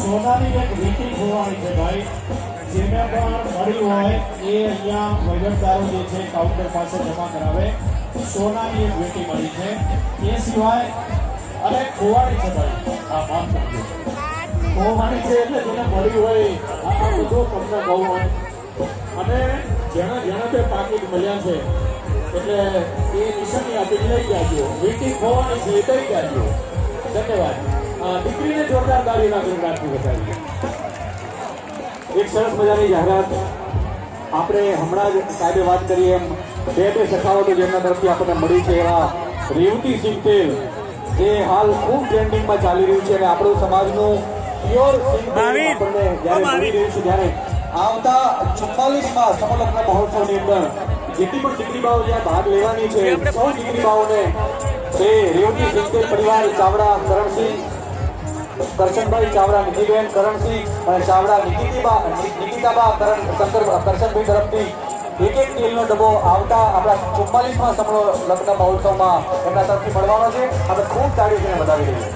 સોનાની એક વીંટી ખોવાણી છે ભાઈ, જેને પણ મળી હોય એ અહીંયા વહીવટદારો જે છે કાઉન્ટર પાસે જમા કરાવે. સોનાની એક વીંટી મળી છે, એ સિવાય અને ખોવાણી છે ભાઈ. આ માફ કરજો, ખોવાણી છે એટલે જેને મળી હોય આ બધું તમને કહું હોય. અને જેના તે પાકીટ મળ્યા છે એટલે એ નિશાની આપીને લઈ જાજો. વીંટી ખોવાણી છે એ કરી જાજો. ધન્યવાદ. દીકરીને જોરદાર તાળીના ગણગાટથી વધારીએ. એક સરસ મજાની જાહેરાત આપણે હમણાં જ સાહેબે વાત કરી એમ બે સખાવતો જેમના તરફથી આપણને મળી છે એવા રેવતી સિંગ તેલ જે હાલ ખૂબ ટ્રેન્ડિંગમાં ચાલી રહ્યું છે અને આપણું સમાજનું પ્યોર સિંગ તેલ આપણને જ્યારે મળી રહ્યું છે ત્યારે આવતા 44માં સમલગ્ન મહોત્સવની અંદર જેટલી પણ દીકરી બાઓ જ્યાં ભાગ લેવાની છે સૌ દીકરી બાઓને એ રેવતી સિંગ તેલ પરિવાર ચાવડા કરણસિંહ, કરશનભાઈ ચાવડા નિધિબેન કરણસિંહ અને ચાવડા નિકિતાબા કરશનભાઈ તરફથી એક તેલનો ડબ્બો આવતા આપણા 44માં સમલગ્ન મહોત્સવમાં એમના તરફથી મળવાનો છે. આપણે ખૂબ તાળીઓને વધાવી દઈએ.